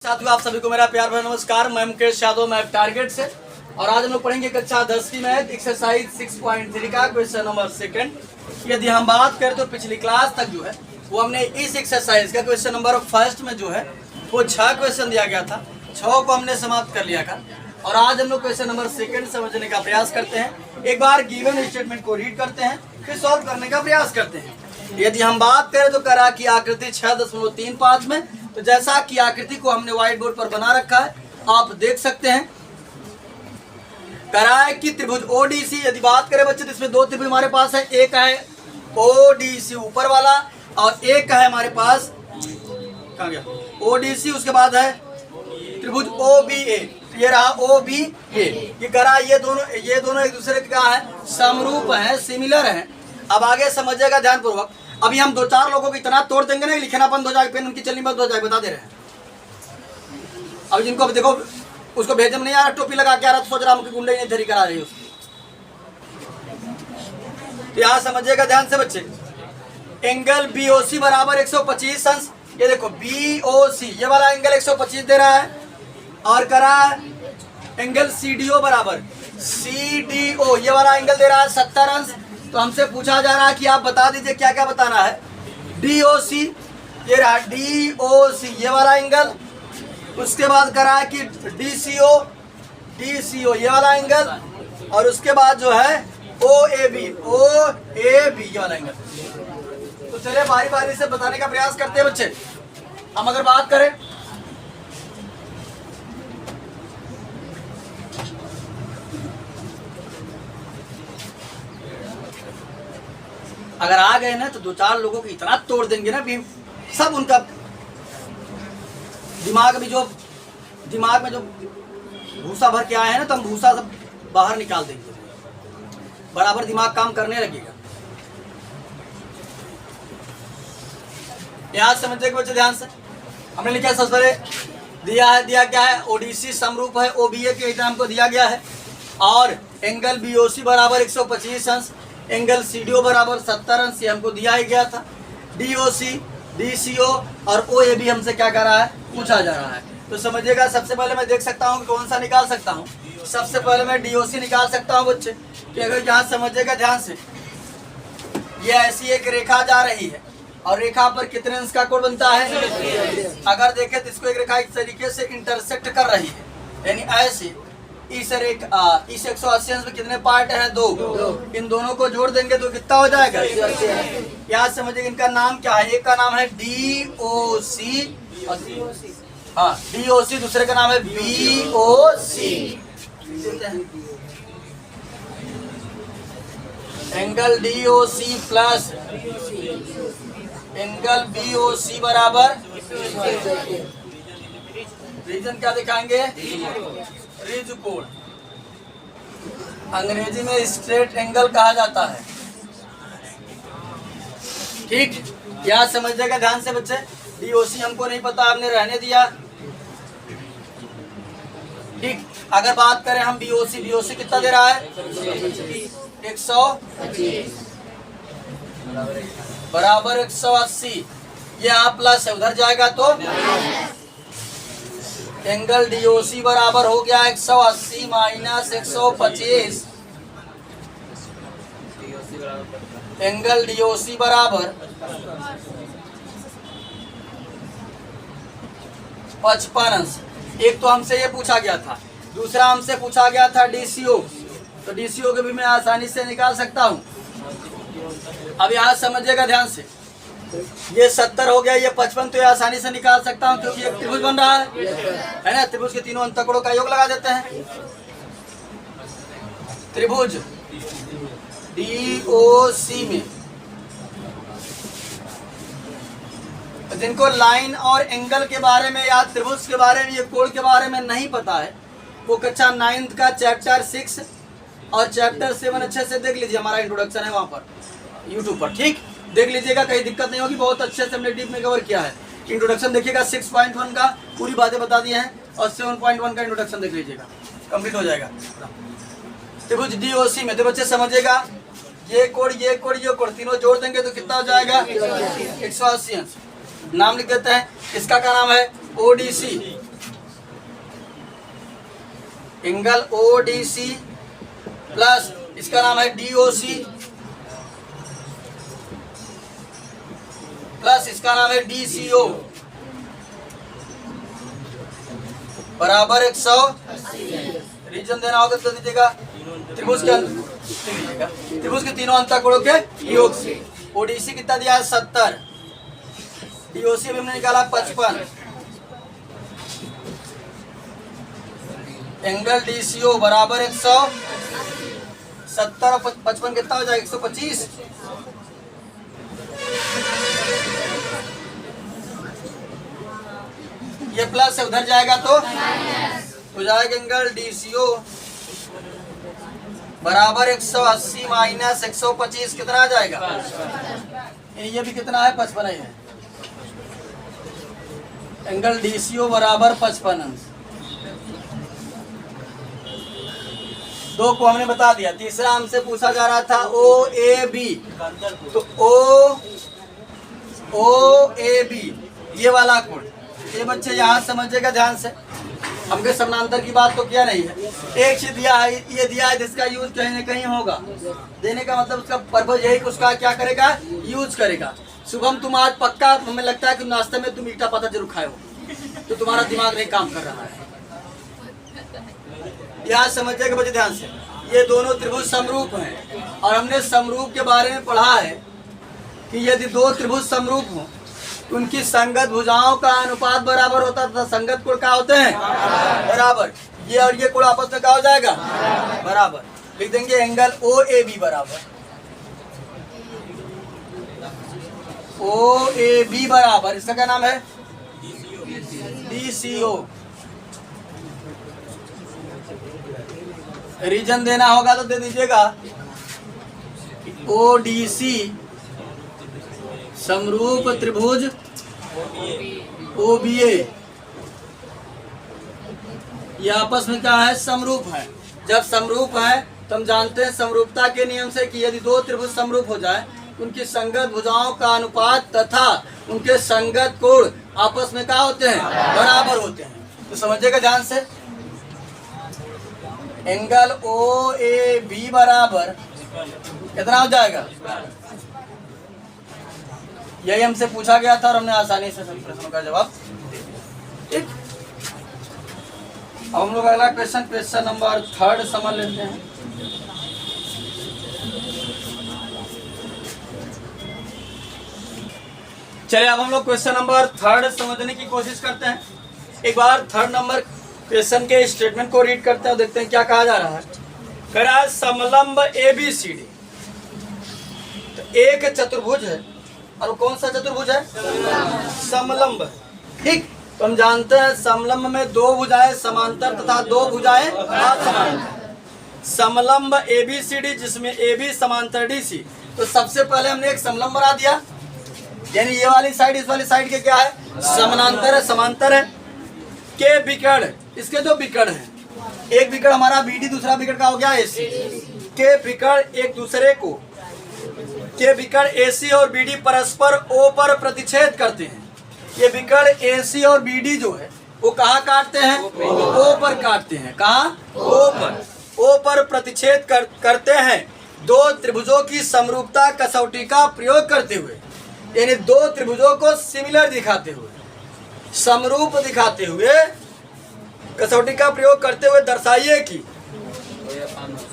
साथियों, आप सभी को मेरा प्यार भरा नमस्कार। मैं मुकेश यादव, मैं टारगेट से, और आज हम लोग पढ़ेंगे कक्षा 10 की मैथ एक्सरसाइज 6.3 का क्वेश्चन नंबर सेकंड। यदि हम बात करें तो पिछली क्लास तक जो है वो हमने इस एक्सरसाइज का क्वेश्चन नंबर फर्स्ट में जो है वो 6 क्वेश्चन दिया गया था, 6 को हमने समाप्त कर लिया था। और आज हम लोग क्वेश्चन नंबर सेकंड समझने का प्रयास करते हैं। एक बार गिवन स्टेटमेंट को रीड करते हैं, फिर सॉल्व करने का प्रयास करते हैं। यदि हम बात करें तो करा की आकृति 6.35 में, तो जैसा कि आकृति को हमने व्हाइट बोर्ड पर बना रखा है, आप देख सकते हैं। करा है कि त्रिभुज ओडीसी, यदि बात करें बच्चे तो इसमें दो त्रिभुज हमारे पास है। एक है ओडीसी ऊपर वाला और एक है हमारे पास कहाँ गया ओडीसी, उसके बाद है त्रिभुज ओबीए। ये रहा ओबीए। ये करा ये दोनों एक दूसरे का है समरूप है, सिमिलर है। अब आगे समझिएगा ध्यान पूर्वक। अभी हम 2-4 लोगों को इतना तोड़ देंगे ना, लिखना बंद हो जाएगा, पेन उनकी चलनी बंद हो जाएगी, बता दे रहे हैं। अब जिनको अब देखो उसको भेजम नहीं आ रहा, टोपी लगा के आ रहा, तो सोच रहा कि गुंडे ही नहीं धरी करा रही उसकी। तो यहाँ समझिएगा ध्यान से बच्चे। एंगल बीओसी बराबर 125 अंश। ये देखो बीओसी ये वाला एंगल 125 दे रहा है, और करा एंगल सीडीओ बराबर सीडीओ ये वाला एंगल दे रहा है 70 अंश। तो हमसे पूछा जा रहा है कि आप बता दीजिए क्या क्या बताना है। डीओसी ये रहा डीओसी ये वाला एंगल, उसके बाद करा है कि डीसीओ ये वाला एंगल, और उसके बाद जो है ओएबी ये वाला एंगल। तो चलिए बारी बारी से बताने का प्रयास करते हैं बच्चे। हम अगर बात करें अगर आ गए ना तो 2-4 लोगों को इतना तोड़ देंगे ना भी सब उनका दिमाग में जो भूसा भर के आए हैं ना, तो हम भूसा सब बाहर निकाल देंगे, बराबर दिमाग काम करने लगेगा। यहाँ समझिए बच्चे ध्यान से। हमने लिखा सबसे पहले दिया क्या है, ओडीसी समरूप है ओबीए के एग्जाम को दिया गया है, और एंगल बीओसी बराबर 125 अंश, एंगल सीडीओ बराबर 70 अंश, ये हमको दिया ही गया था। डीओसी डीसीओ और ओएबी हमसे क्या कर रहा है, पूछा जा रहा है। तो समझिएगा, सबसे पहले मैं देख सकता हूँ कौन सा निकाल सकता हूँ। सबसे पहले मैं डीओसी निकाल सकता हूँ बच्चे। कि अगर यहाँ समझिएगा ध्यान से, ये ऐसी एक रेखा जा रही है और रेखा पर कितने अंश का कोण बनता है। अगर देखें तो इसको एक रेखा इस तरीके से इंटरसेक्ट कर रही है, यानी ऐसे इस 180 अंश में कितने पार्ट हैं, 2। इन दोनों को जोड़ देंगे तो कितना हो जाएगा। यहाँ समझिए इनका नाम क्या है, एक का नाम है डीओसी, हाँ डीओसी, दूसरे का नाम है BOC. Angle DOC plus angle BOC बराबर रीजन क्या दिखाएंगे, रिज कोण। अंग्रेजी में स्ट्रेट एंगल कहा जाता है। ठीक, यहाँ समझिएगा ध्यान से बच्चे। डीओसी हमको नहीं पता, हमने रहने दिया। ठीक, अगर बात करें हम बीओसी कितना दे रहा है, 125 बराबर 180। ये यहाँ प्लस है, उधर जाएगा तो एंगल डीओसी बराबर हो गया 180 माइनस 125। एंगल डीओसी बराबर 55 अंश। एक तो हमसे ये पूछा गया था, दूसरा हमसे पूछा गया था डीसीओ। तो डीसीओ को भी मैं आसानी से निकाल सकता हूँ। अब यहाँ समझिएगा ध्यान से, ये 70 हो गया, ये 55, तो ये आसानी से निकाल सकता हूँ क्योंकि एक त्रिभुज बन रहा है ना। त्रिभुज के तीनों अंतकोणों का योग लगा देते हैं। त्रिभुज डीओसी में जिनको लाइन और एंगल के बारे में या त्रिभुज के बारे में, ये कोण के बारे में नहीं पता है, वो कक्षा 9th का चैप्टर 6 और चैप्टर 7 अच्छे से देख लीजिए। हमारा इंट्रोडक्शन है वहाँ पर यूट्यूब पर, ठीक, देख लीजिएगा, कहीं दिक्कत नहीं होगी। बहुत अच्छे से हमने डीप में कवर किया है। इंट्रोडक्शन देखिएगा, 6.1 का पूरी बातें बता दी हैं, और 7.1 का इंट्रोडक्शन देख लीजिएगा, कंप्लीट हो जाएगा। त्रिभुज डीओसी में तो बच्चे समझिएगा, ये कोण तीनों जोड़ देंगे तो कितना हो जाएगा, 180 अंश। नाम लिख देते हैं, इसका क्या नाम है, ओडीसी, एंगल ODC प्लस इसका नाम है DOC प्लस इसका नाम है DCO बराबर 180। रीजन देना होगा तो दीजिएगा त्रिभुज के तीनों अंतःकोणों के योग से। ODC कितना दिया है 70, DOC भी हमने निकाला 55, एंगल DCO बराबर 170 और 55 कितना हो जाएगा 125। ये प्लस से उधर जाएगा तो हो जाएगा एंगल DCO बराबर 180 माइनस 125 कितना आ जाएगा, ये भी कितना है 55 है। एंगल DCO बराबर 55। दो को हमने बता दिया। तीसरा हमसे पूछा जा रहा था OAB, तो OAB ये वाला कोण, ये बच्चे यहाँ समझिएगा ध्यान से, हमके समानांतर की बात तो क्या नहीं है। एक चीज दिया है, ये दिया है जिसका यूज कहीं ना कहीं होगा। देने का मतलब उसका पर्पज यही कि उसका क्या करेगा, यूज करेगा। शुभम तुम आज पक्का, हमें लगता है कि नाश्ते में तुम ईटा पत्थर जरूर खाए हो, तो तुम्हारा दिमाग नहीं काम कर रहा है। यहाँ समझिएगा बच्चे ध्यान से, ये दोनों त्रिभुज समरूप हैं और हमने समरूप के बारे में पढ़ा है कि यदि दो त्रिभुज समरूप हों उनकी संगत भुजाओं का अनुपात बराबर होता था। संगत कोण क्या होते हैं, बराबर। ये और ये कोण आपस में क्या हो जाएगा, बराबर। लिख देंगे एंगल OAB बराबर OAB बराबर, इसका क्या नाम है DCO। रीजन देना होगा तो दे दीजिएगा। ODC समरूप त्रिभुज OBA ये आपस में क्या है, समरूप है। जब समरूप है तो हम जानते हैं समरूपता के नियम से कि यदि दो त्रिभुज समरूप हो जाए उनकी संगत भुजाओं का अनुपात तथा उनके संगत कोण आपस में क्या होते हैं, बराबर होते हैं। तो समझिएगा ध्यान से, एंगल OAB बराबर कितना हो जाएगा, यही हमसे पूछा गया था और हमने आसानी से सभी प्रश्नों का जवाब ठीक। अब हम लोग अगला क्वेश्चन नंबर 3 समझ लेते हैं। चलिए अब हम लोग क्वेश्चन नंबर 3 समझने की कोशिश करते हैं। एक बार 3 नंबर क्वेश्चन के स्टेटमेंट को रीड करते हैं और देखते हैं क्या कहा जा रहा है। कह रहा है समलंब ABCD, तो एक चतुर्भुज है और कौन सा चतुर्भुज है, समलंब। ठीक, तो हम जानते हैं समलंब में दो भुजाएं समांतर तथा दो भुजाएं असमांतर। समलंब ABCD जिसमें AB समांतर DC, तो सबसे पहले हमने एक समलंब बना दिया, यानी ये वाली साइड इस वाली साइड के क्या है, समानांतर है, समांतर है। के विकर्ण, इसके दो विकर्ण हैं, एक विकर्ण हमारा BD, दूसरा विकर्ण का हो गया AC। के विकर्ण एक दूसरे को, के विकर्ण AC और BD परस्पर O पर प्रतिच्छेद करते हैं। ये विकर्ण AC और BD जो है वो कहाँ काटते हैं, O पर काटते हैं। कहाँ, O पर प्रतिच्छेद करते हैं। दो त्रिभुजों की समरूपता कसौटी का प्रयोग करते हुए, यानी दो त्रिभुजों को सिमिलर दिखाते हुए, समरूप दिखाते हुए, कसौटी का प्रयोग करते हुए दर्शाइए कि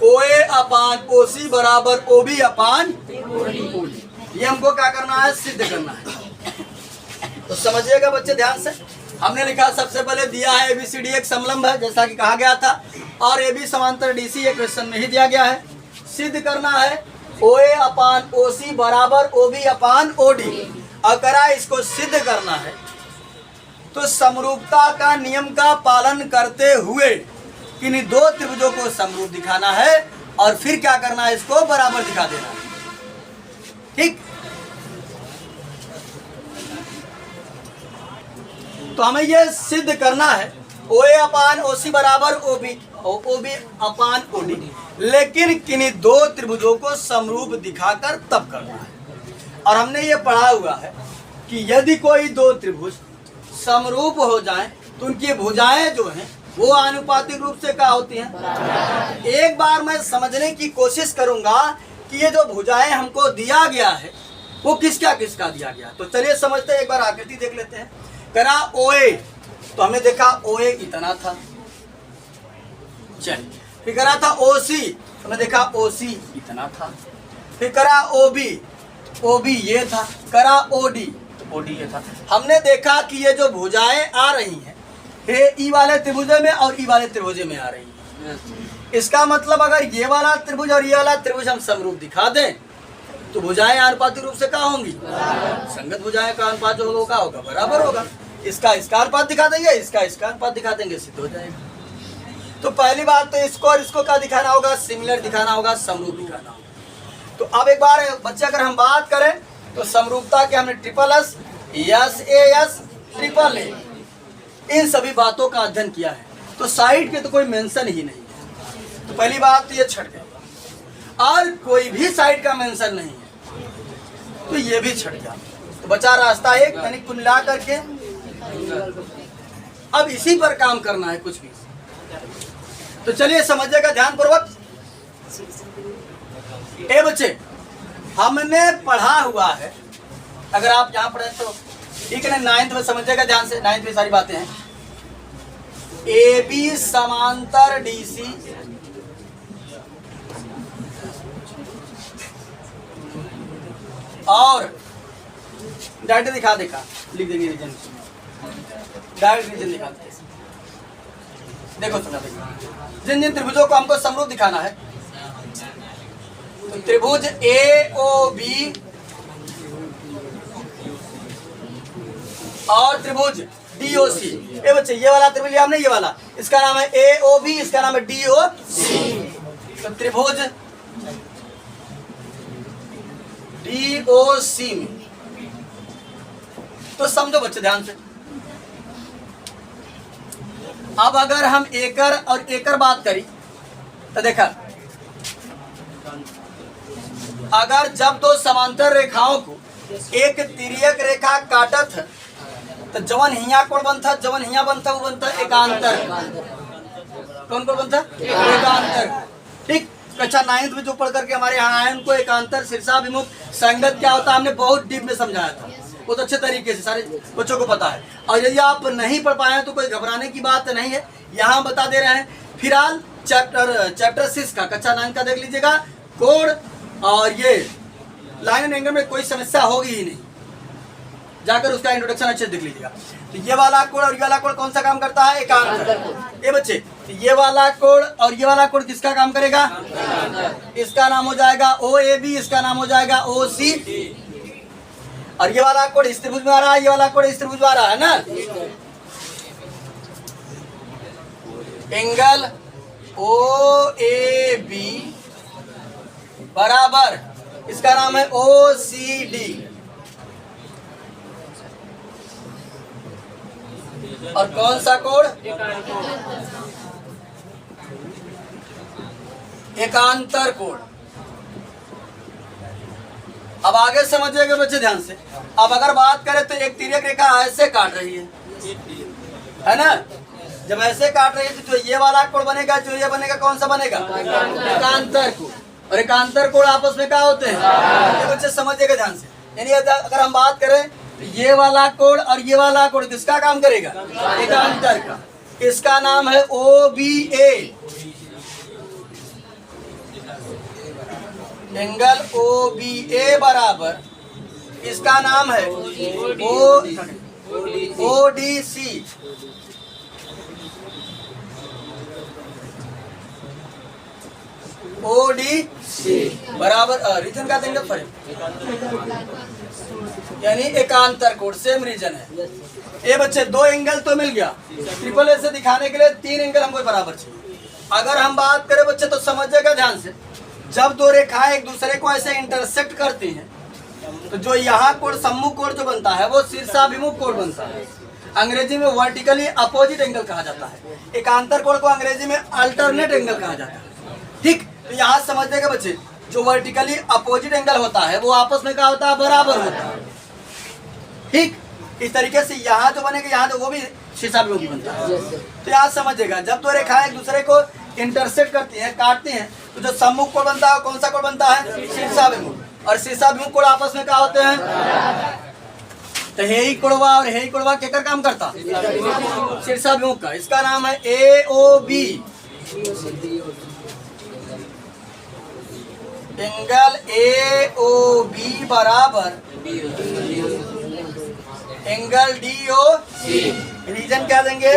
OA अपान OC बराबर OB अपान OD। ये हमको क्या करना है, सिद्ध करना है। तो समझिएगा बच्चे ध्यान से, हमने लिखा सबसे पहले दिया है ABCD एक समलंब है जैसा कि कहा गया था, और AB समांतर DC ये क्वेश्चन में ही दिया गया है। सिद्ध करना है OA अपान OC बराबर OB अपान OD। अगर इसको सिद्ध करना है तो समरूपता का नियम का पालन करते हुए किन्हीं दो त्रिभुजों को समरूप दिखाना है और फिर क्या करना है, इसको बराबर दिखा देना है। ठीक, तो हमें यह सिद्ध करना है OA अपान OC बराबर OB अपान OD, लेकिन किन्हीं दो त्रिभुजों को समरूप दिखाकर तब करना है। और हमने ये पढ़ा हुआ है कि यदि कोई दो त्रिभुज समरूप हो जाएं तो उनकी भुजाएं जो हैं वो आनुपातिक रूप से क्या होती हैं। एक बार मैं समझने की कोशिश करूंगा कि ये जो भुजाएं हमको दिया गया है वो किसका किसका दिया गया। तो चलिए समझते हैं, एक बार आकृति देख लेते हैं। करा ओए, तो हमने देखा ओए इतना था। चलिए, फिर करा था ओसी, हमने देखा ओसी इतना था। फिर करा ओबी, ओबी ये था। करा ओडी, तो ओडी ये था। हमने देखा कि ये जो भुजाएं आ रही हैं ये ई वाले त्रिभुज में और ई वाले त्रिभुज में आ रही है। इसका मतलब अगर ये वाला त्रिभुज और ये वाला त्रिभुज हम समरूप दिखा दें तो भुजाएं आनुपातिक रूप से क्या होंगी, संगत भुजाएं का अनुपात जो होगा होगा बराबर होगा। इसका अनुपात दिखा देंगे, इसका अनुपात दिखा देंगे, सिद्ध हो जाएगा। तो पहली बात तो इसको और इसको क्या दिखाना होगा, सिमिलर दिखाना होगा, समरूप दिखाना होगा। तो अब एक बार बच्चे अगर हम बात करें तो समरूपता के हमने triple S, S A S, triple A, इन सभी बातों का अध्ययन किया है। तो साइड के तो कोई मेंशन ही नहीं है। तो पहली बात तो ये छट गई, और कोई भी साइड का मेंशन नहीं है तो ये भी छट गया। तो बचा रास्ता एक, यानी कुल मिला करके अब इसी पर काम करना है कुछ भी। तो चलिए समझिएगा ध्यान पूर्वक। ए बच्चे, हमने पढ़ा हुआ है, अगर आप यहाँ पढ़े तो ठीक है ना। 9th में समझिएगा ध्यान से, 9th में सारी बातें हैं। ए बी समांतर डी सी, और डायरेक्ट दिखा देखा लिख देंगे रीजन, डायरेक्ट रीजन दिखा देंगे। देखो सुना, देखो जिन जिन त्रिभुजों को हमको समरूप दिखाना है, तो त्रिभुज ए ओ बी और त्रिभुज डी ओ सी। ए बच्चे, ये वाला त्रिभुज लिया हमने, ये वाला, इसका नाम है ए ओ बी, इसका नाम है डी ओ सी। तो त्रिभुज डी ओ सी में तो समझो बच्चे ध्यान से। अब अगर हम एकर और एकर बात करी तो देखा, अगर जब दो समांतर रेखाओं को एक तिर्यक रेखा काटत है तो जवन हिया कोण बनता, जवन हिया बनता वो बनता एकांतर। कौन कोण बनता, एकांतर। ठीक, कक्षा 9th में जो पढ़ करके हमारे यहाँ आए उनको एकांतर शीर्षाभिमुख संगत क्या होता है हमने बहुत डीप में समझाया था, बहुत अच्छे तरीके से सारे बच्चों को पता है। और यदि आप नहीं पढ़ पाए तो कोई घबराने की बात नहीं है, यहाँ बता दे रहे हैं। फिलहाल चैप्टर 6 का कक्षा 9 का देख लीजिएगा, कोण और ये लाइन एंड एंगल में कोई समस्या होगी ही नहीं, जाकर उसका इंट्रोडक्शन अच्छे से देख लीजिएगा। तो ये वाला कोण और ये वाला कोण कौन सा काम करता है, एकांतर। ये बच्चे, तो ये वाला कोण और ये वाला कोण किसका काम करेगा, इसका नाम हो जाएगा ओ ए बी, इसका नाम हो जाएगा ओ सी। और ये वाला कोण इस त्रिभुज में आ रहा है, ये वाला कोण इस त्रिभुज में आ रहा है ना। एंगल ओ ए बी बराबर, इसका नाम है ओ सी डी। और कौन सा कोण, एकांतर कोण। अब आगे समझिएगा बच्चे ध्यान से। अब अगर बात करें तो एक तिर्यक रेखा ऐसे काट रही है ना, जब ऐसे काट रही है तो जो ये वाला कोण बनेगा, जो ये बनेगा, कौन सा बनेगा, एकांतर कोण। और एकांतर कोण आपस में क्या होते हैं, ये बच्चे समझिएगा ध्यान से। यानी अगर हम बात करें तो ये वाला कोण और ये वाला कोण किसका काम करेगा, एकांतर का। इसका नाम है ओ बी ए, एंगल ओ बी ए बराबर, इसका नाम है O D C. O D C बराबर रीजन का देंगे फर्क, यानी एकांतर कोण, सेम रीजन है। ये बच्चे दो एंगल तो मिल गया, ट्रिपल ए से दिखाने के लिए 3 एंगल हमको बराबर चाहिए। अगर हम बात करें बच्चे तो समझिएगा ध्यान से, जब दो रेखाएं एक दूसरे को ऐसे इंटरसेक्ट करती हैं तो जो यहाँ कोण सम्मुख कोण जो बनता है वो शीर्षाभिमुख कोण बनता है। अंग्रेजी में वर्टिकली अपोजिट एंगल कहा जाता है। एकांतर कोण को अंग्रेजी में अल्टरनेट एंगल कहा जाता है। ठीक, तो यहाँ समझिएगा बच्चे, जो वर्टिकली अपोजिट एंगल होता है वो आपस में क्या होता है, बराबर होता है। ठीक, इस तरीके से यहाँ जो बनेगा, यहाँ जो वो भी शीर्षाभिमुखी बनता है। तो यहाँ समझिएगा, जब दो रेखाएं एक दूसरे को इंटरसेक्ट करती हैं, काटती हैं, तो जो सम्मुख कोण बनता है कौन सा कोण बनता है? शीर्षाभिमुख। और शीर्षाभिमुख कोण आपस में क्या होते हैं? तो हेई कोणवा और हेई कोणवा केकर काम करता? शीर्षाभिमुख का। इसका नाम है AOB, एंगल AOB बराबर एंगल DOC। रीजन क्या देंगे?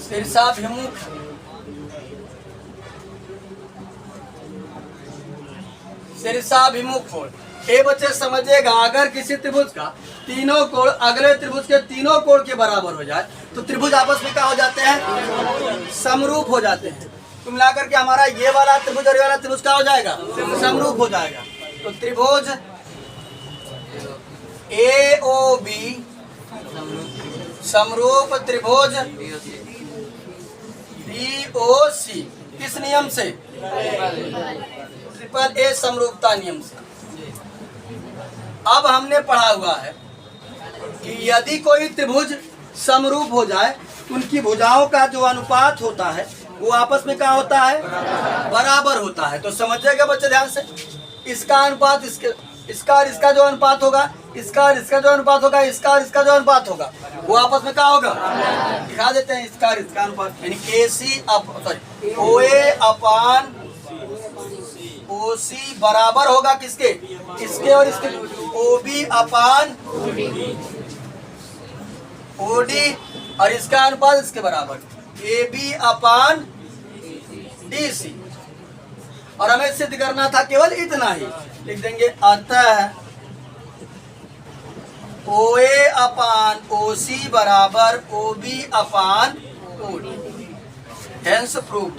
शीर्षाभिमुख शीर्षाभिमुख कोण। ये बच्चे समझिएगा, अगर किसी त्रिभुज का तीनों कोण अगले त्रिभुज के तीनों कोण के बराबर हो जाए तो त्रिभुज आपस में क्या हो जाते हैं? समरूप हो जाते हैं। तो मिलाकर के हमारा ये वाला त्रिभुज और ये वाला त्रिभुज क्या हो जाएगा? समरूप हो जाएगा। तो त्रिभुज AOB समरूप त्रिभुज DOC किस नियम से? ट्रिपल A समरूपता नियम से। अब हमने पढ़ा हुआ है कि यदि कोई त्रिभुज समरूप हो जाए, उनकी भुजाओं का जो अनुपात होता है वो आपस में क्या होता है? बराबर होता है। तो समझिएगा बच्चे ध्यान से, इसका अनुपात इसका और इसका जो अनुपात होगा, इसका और इसका जो अनुपात होगा, इसका और इसका जो अनुपात होगा, वो आपस में क्या होगा? दिखा देते हैं, इसका और इसका अनुपात, यानी OA अपान OC बराबर होगा किसके? इसके और इसके। OB अपान OD और इसका अनुपात इसके बराबर AB अपान DC। और हमें सिद्ध करना था केवल इतना ही, लिख देंगे अतः OA अपान OC बराबर OB अपान OD। Hence proved.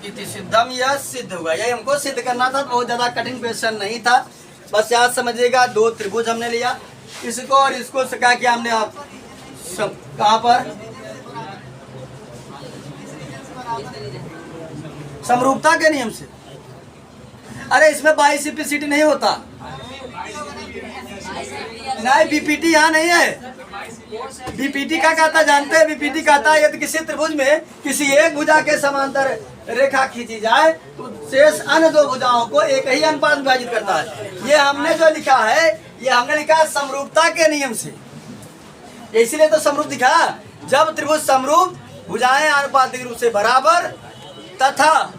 इति सिद्धम, यह सिद्ध हुआ। यही हमको सिद्ध करना था। बहुत ज्यादा कठिन क्वेश्चन नहीं था, बस याद समझिएगा, दो त्रिभुज हमने लिया, इसको और इसको क्या किया हमने? आप कहाँ पर? समरूपता के नियम से। अरे इसमें बाइसिपिसिटी नहीं होता, नहीं, बीपीटी यहाँ नहीं है। बीपीटी क्या कहता जानते हैं? बीपीटी कहता है यदि किसी त्रिभुज में किसी एक भुजा के समांतर रेखा खींची जाए तो शेष अन्य दो भुजाओं को एक ही अनुपात में विभाजित करता है। ये हमने जो लिखा है, ये हमने लिखा है समरूपता के नियम से, इसीलिए तो समरूप दिखा। जब त्रिभुज समरूप, भुजाएं आनुपातिक रूप से बराबर तथा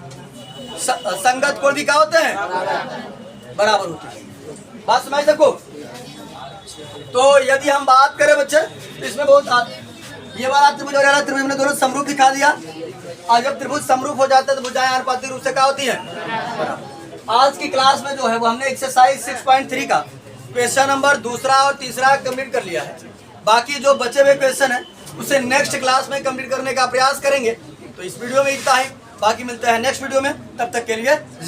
संगत कोण भी क्या होते हैं? बराबर होते हैं। बात समझ सको। तो यदि हम बात करें बच्चे, तो इसमें बहुत ये वाला त्रिभुज और वाला त्रिभुज हमने दोनों समरूप दिखा दिया। और जब त्रिभुज समरूप हो जाता है तो भुजाएं आनुपातिक रूप से क्या होती है? आज की क्लास में जो है वो हमने एक्सरसाइज 6.3 का क्वेश्चन नंबर दूसरा और तीसरा कंप्लीट कर लिया है। बाकी जो बचे हुए क्वेश्चन है उसे नेक्स्ट क्लास में कंप्लीट करने का प्रयास करेंगे। तो इस वीडियो में इतना ही, बाकी मिलते हैं नेक्स्ट वीडियो में। तब तक के लिए